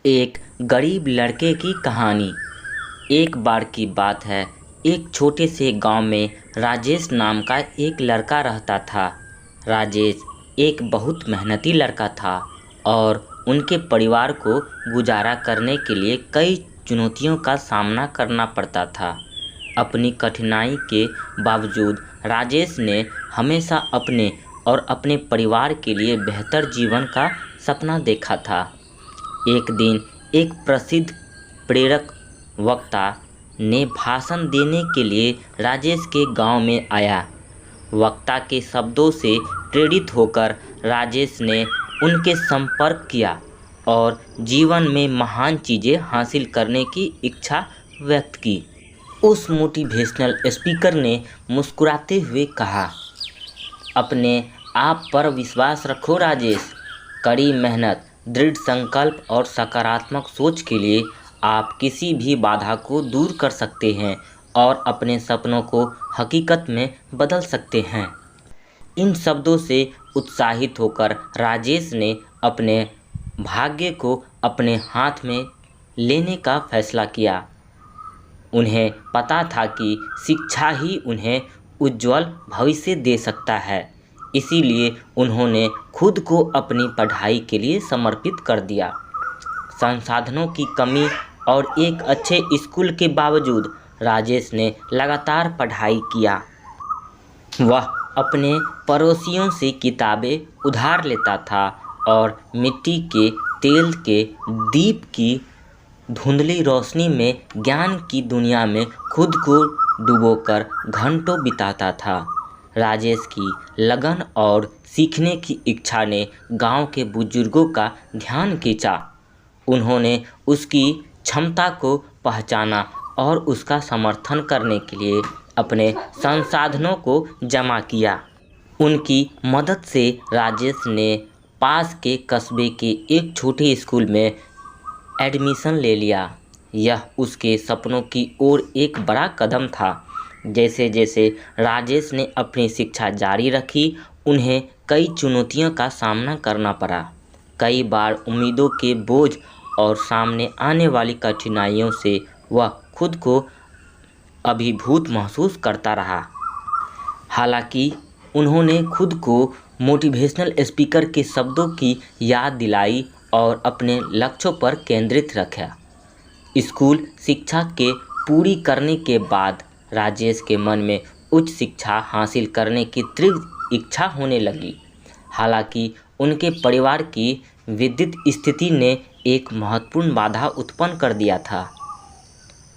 एक गरीब लड़के की कहानी। एक बार की बात है, एक छोटे से गांव में राजेश नाम का एक लड़का रहता था। राजेश एक बहुत मेहनती लड़का था और उनके परिवार को गुजारा करने के लिए कई चुनौतियों का सामना करना पड़ता था। अपनी कठिनाई के बावजूद राजेश ने हमेशा अपने और अपने परिवार के लिए बेहतर जीवन का सपना देखा था। एक दिन एक प्रसिद्ध प्रेरक वक्ता ने भाषण देने के लिए राजेश के गांव में आया। वक्ता के शब्दों से प्रेरित होकर राजेश ने उनके संपर्क किया और जीवन में महान चीज़ें हासिल करने की इच्छा व्यक्त की। उस मोटिवेशनल स्पीकर ने मुस्कुराते हुए कहा, अपने आप पर विश्वास रखो राजेश। कड़ी मेहनत, दृढ़ संकल्प और सकारात्मक सोच के लिए आप किसी भी बाधा को दूर कर सकते हैं और अपने सपनों को हकीकत में बदल सकते हैं। इन शब्दों से उत्साहित होकर राजेश ने अपने भाग्य को अपने हाथ में लेने का फैसला किया। उन्हें पता था कि शिक्षा ही उन्हें उज्जवल भविष्य दे सकता है, इसीलिए उन्होंने खुद को अपनी पढ़ाई के लिए समर्पित कर दिया। संसाधनों की कमी और एक अच्छे स्कूल के बावजूद राजेश ने लगातार पढ़ाई किया। वह अपने पड़ोसियों से किताबें उधार लेता था और मिट्टी के तेल के दीप की धुंधली रोशनी में ज्ञान की दुनिया में खुद को डुबोकर घंटों बिताता था। राजेश की लगन और सीखने की इच्छा ने गांव के बुजुर्गों का ध्यान खींचा। उन्होंने उसकी क्षमता को पहचाना और उसका समर्थन करने के लिए अपने संसाधनों को जमा किया। उनकी मदद से राजेश ने पास के कस्बे के एक छोटे स्कूल में एडमिशन ले लिया। यह उसके सपनों की ओर एक बड़ा कदम था। जैसे जैसे राजेश ने अपनी शिक्षा जारी रखी, उन्हें कई चुनौतियों का सामना करना पड़ा। कई बार उम्मीदों के बोझ और सामने आने वाली कठिनाइयों से वह खुद को अभिभूत महसूस करता रहा। हालांकि उन्होंने खुद को मोटिवेशनल स्पीकर के शब्दों की याद दिलाई और अपने लक्ष्यों पर केंद्रित रखा। स्कूल शिक्षा के पूरी करने के बाद राजेश के मन में उच्च शिक्षा हासिल करने की तीव्र इच्छा होने लगी। हालांकि उनके परिवार की वित्तीय स्थिति ने एक महत्वपूर्ण बाधा उत्पन्न कर दिया था।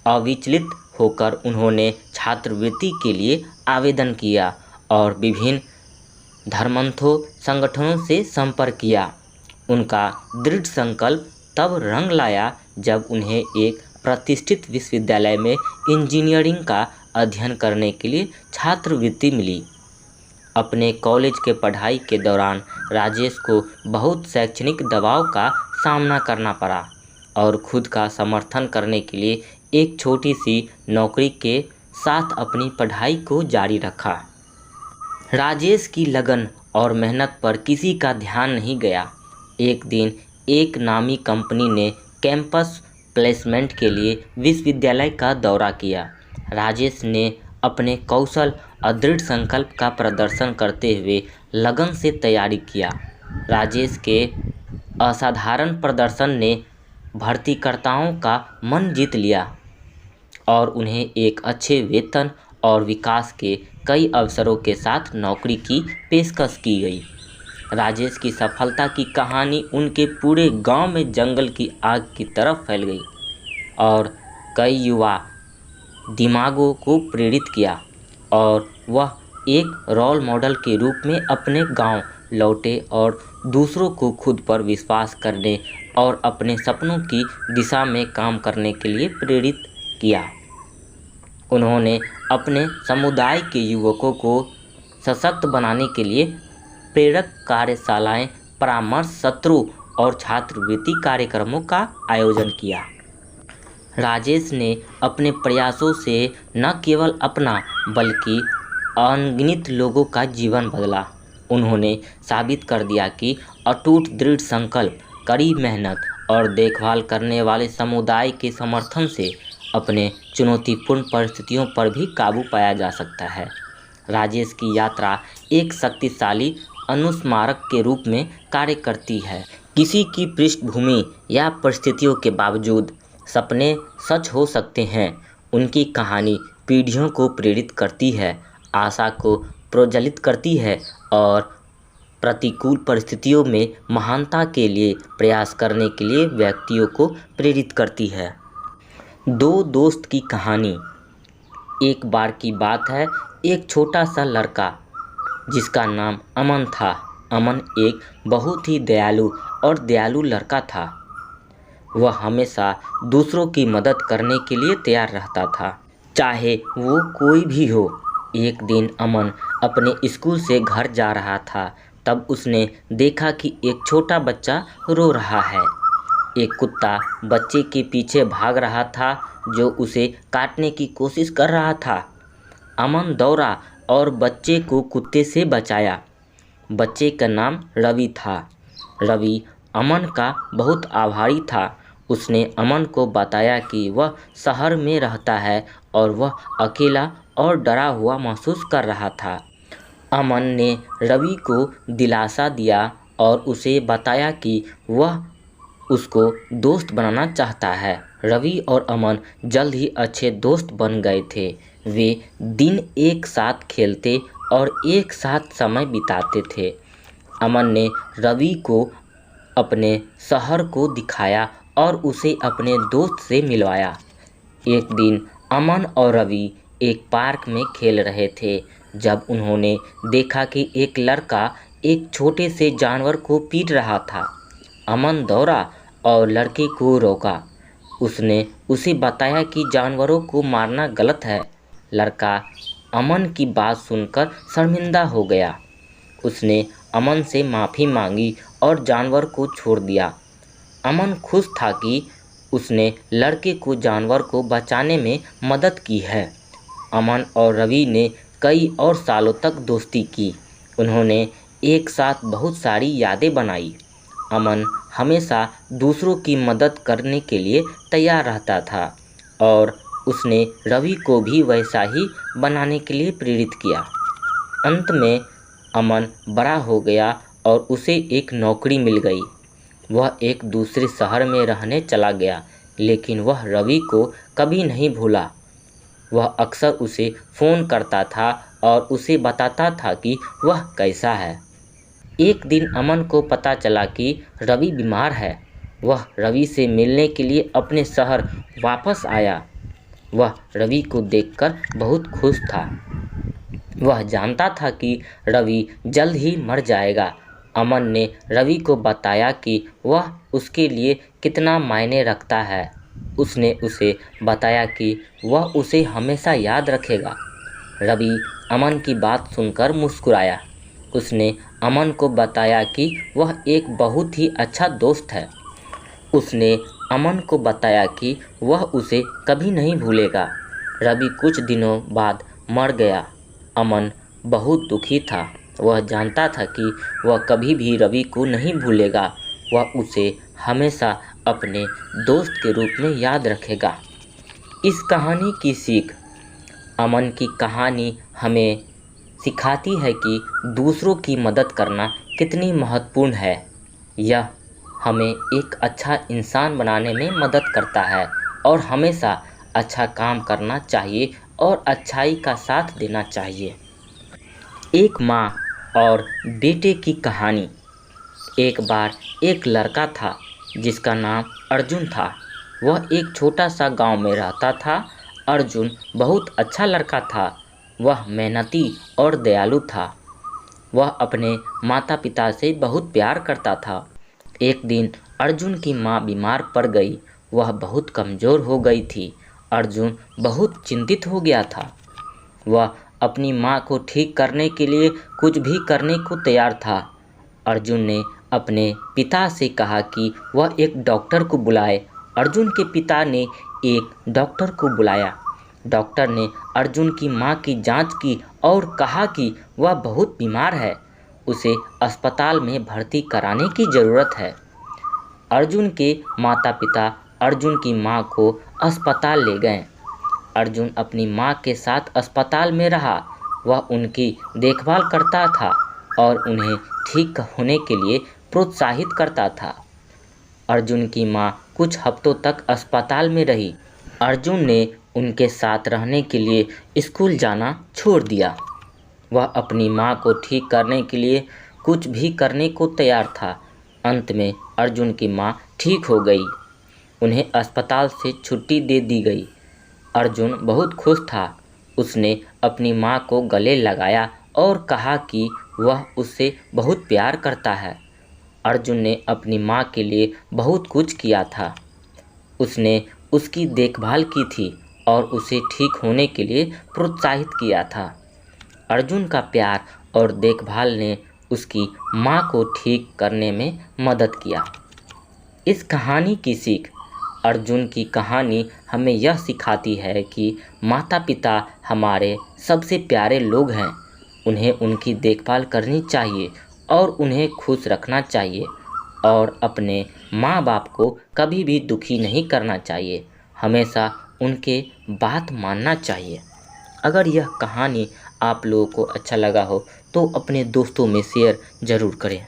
अविचलित होकर उन्होंने छात्रवृत्ति के लिए आवेदन किया और विभिन्न धर्मांधों संगठनों से संपर्क किया। उनका दृढ़ संकल्प तब रंग लाया जब उन्हें एक प्रतिष्ठित विश्वविद्यालय में इंजीनियरिंग का अध्ययन करने के लिए छात्रवृत्ति मिली। अपने कॉलेज के पढ़ाई के दौरान राजेश को बहुत शैक्षणिक दबाव का सामना करना पड़ा और खुद का समर्थन करने के लिए एक छोटी सी नौकरी के साथ अपनी पढ़ाई को जारी रखा। राजेश की लगन और मेहनत पर किसी का ध्यान नहीं गया। एक दिन एक नामी कंपनी ने कैंपस प्लेसमेंट के लिए विश्वविद्यालय का दौरा किया। राजेश ने अपने कौशल और दृढ़ संकल्प का प्रदर्शन करते हुए लगन से तैयारी किया। राजेश के असाधारण प्रदर्शन ने भर्तीकर्ताओं का मन जीत लिया और उन्हें एक अच्छे वेतन और विकास के कई अवसरों के साथ नौकरी की पेशकश की गई। राजेश की सफलता की कहानी उनके पूरे गांव में जंगल की आग की तरह फैल गई और कई युवा दिमागों को प्रेरित किया और वह एक रोल मॉडल के रूप में अपने गांव लौटे और दूसरों को खुद पर विश्वास करने और अपने सपनों की दिशा में काम करने के लिए प्रेरित किया। उन्होंने अपने समुदाय के युवकों को सशक्त बनाने के लिए प्रेरक कार्यशालाएं, परामर्श सत्रों और छात्रवृत्ति कार्यक्रमों का आयोजन किया। राजेश ने अपने प्रयासों से न केवल अपना बल्कि अनगिनत लोगों का जीवन बदला। उन्होंने साबित कर दिया कि अटूट दृढ़ संकल्प, कड़ी मेहनत और देखभाल करने वाले समुदाय के समर्थन से अपने चुनौतीपूर्ण परिस्थितियों पर भी काबू पाया जा सकता है। राजेश की यात्रा एक शक्तिशाली अनुस्मारक के रूप में कार्य करती है। किसी की पृष्ठभूमि या परिस्थितियों के बावजूद सपने सच हो सकते हैं। उनकी कहानी पीढ़ियों को प्रेरित करती है, आशा को प्रोज्वलित करती है और प्रतिकूल परिस्थितियों में महानता के लिए प्रयास करने के लिए व्यक्तियों को प्रेरित करती है। दो दोस्त की कहानी। एक बार की बात है, एक छोटा सा लड़का जिसका नाम अमन था। अमन एक बहुत ही दयालु लड़का था। वह हमेशा दूसरों की मदद करने के लिए तैयार रहता था, चाहे वो कोई भी हो। एक दिन अमन अपने स्कूल से घर जा रहा था, तब उसने देखा कि एक छोटा बच्चा रो रहा है। एक कुत्ता बच्चे के पीछे भाग रहा था, जो उसे काटने की कोशिश कर रहा था। अमन दौड़ा और बच्चे को कुत्ते से बचाया। बच्चे का नाम रवि था। रवि अमन का बहुत आभारी था। उसने अमन को बताया कि वह शहर में रहता है और वह अकेला और डरा हुआ महसूस कर रहा था। अमन ने रवि को दिलासा दिया और उसे बताया कि वह उसको दोस्त बनाना चाहता है। रवि और अमन जल्द ही अच्छे दोस्त बन गए थे। वे दिन एक साथ खेलते और एक साथ समय बिताते थे। अमन ने रवि को अपने शहर को दिखाया और उसे अपने दोस्त से मिलवाया। एक दिन अमन और रवि एक पार्क में खेल रहे थे, जब उन्होंने देखा कि एक लड़का एक छोटे से जानवर को पीट रहा था। अमन दौड़ा और लड़के को रोका। उसने उसे बताया कि जानवरों को मारना गलत है। लड़का अमन की बात सुनकर शर्मिंदा हो गया। उसने अमन से माफ़ी मांगी और जानवर को छोड़ दिया। अमन खुश था कि उसने लड़के को जानवर को बचाने में मदद की है। अमन और रवि ने कई और सालों तक दोस्ती की। उन्होंने एक साथ बहुत सारी यादें बनाई। अमन हमेशा दूसरों की मदद करने के लिए तैयार रहता था और उसने रवि को भी वैसा ही बनाने के लिए प्रेरित किया। अंत में अमन बड़ा हो गया और उसे एक नौकरी मिल गई। वह एक दूसरे शहर में रहने चला गया, लेकिन वह रवि को कभी नहीं भूला। वह अक्सर उसे फ़ोन करता था और उसे बताता था कि वह कैसा है। एक दिन अमन को पता चला कि रवि बीमार है। वह रवि से मिलने के लिए अपने शहर वापस आया। वह रवि को देखकर बहुत खुश था। वह जानता था कि रवि जल्द ही मर जाएगा। अमन ने रवि को बताया कि वह उसके लिए कितना मायने रखता है। उसने उसे बताया कि वह उसे हमेशा याद रखेगा। रवि अमन की बात सुनकर मुस्कुराया। उसने अमन को बताया कि वह एक बहुत ही अच्छा दोस्त है। उसने अमन को बताया कि वह उसे कभी नहीं भूलेगा। रवि कुछ दिनों बाद मर गया। अमन बहुत दुखी था। वह जानता था कि वह कभी भी रवि को नहीं भूलेगा। वह उसे हमेशा अपने दोस्त के रूप में याद रखेगा। इस कहानी की सीख। अमन की कहानी हमें सिखाती है कि दूसरों की मदद करना कितनी महत्वपूर्ण है। यह हमें एक अच्छा इंसान बनाने में मदद करता है और हमेशा अच्छा काम करना चाहिए और अच्छाई का साथ देना चाहिए। एक माँ और बेटे की कहानी। एक बार एक लड़का था जिसका नाम अर्जुन था। वह एक छोटा सा गांव में रहता था। अर्जुन बहुत अच्छा लड़का था। वह मेहनती और दयालु था। वह अपने माता पिता से बहुत प्यार करता था। एक दिन अर्जुन की माँ बीमार पड़ गई। वह बहुत कमज़ोर हो गई थी। अर्जुन बहुत चिंतित हो गया था। वह अपनी माँ को ठीक करने के लिए कुछ भी करने को तैयार था। अर्जुन ने अपने पिता से कहा कि वह एक डॉक्टर को बुलाए। अर्जुन के पिता ने एक डॉक्टर को बुलाया। डॉक्टर ने अर्जुन की माँ की जांच की और कहा कि वह बहुत बीमार है, उसे अस्पताल में भर्ती कराने की ज़रूरत है। अर्जुन के माता पिता अर्जुन की माँ को अस्पताल ले गए। अर्जुन अपनी माँ के साथ अस्पताल में रहा। वह उनकी देखभाल करता था और उन्हें ठीक होने के लिए प्रोत्साहित करता था। अर्जुन की माँ कुछ हफ्तों तक अस्पताल में रही। अर्जुन ने उनके साथ रहने के लिए स्कूल जाना छोड़ दिया। वह अपनी माँ को ठीक करने के लिए कुछ भी करने को तैयार था। अंत में अर्जुन की माँ ठीक हो गई। उन्हें अस्पताल से छुट्टी दे दी गई। अर्जुन बहुत खुश था। उसने अपनी माँ को गले लगाया और कहा कि वह उससे बहुत प्यार करता है। अर्जुन ने अपनी माँ के लिए बहुत कुछ किया था। उसने उसकी देखभाल की थी और उसे ठीक होने के लिए प्रोत्साहित किया था। अर्जुन का प्यार और देखभाल ने उसकी माँ को ठीक करने में मदद किया। इस कहानी की सीख। अर्जुन की कहानी हमें यह सिखाती है कि माता पिता हमारे सबसे प्यारे लोग हैं। उन्हें उनकी देखभाल करनी चाहिए और उन्हें खुश रखना चाहिए और अपने माँ बाप को कभी भी दुखी नहीं करना चाहिए। हमेशा उनके बात मानना चाहिए। अगर यह कहानी आप लोगों को अच्छा लगा हो तो अपने दोस्तों में शेयर ज़रूर करें।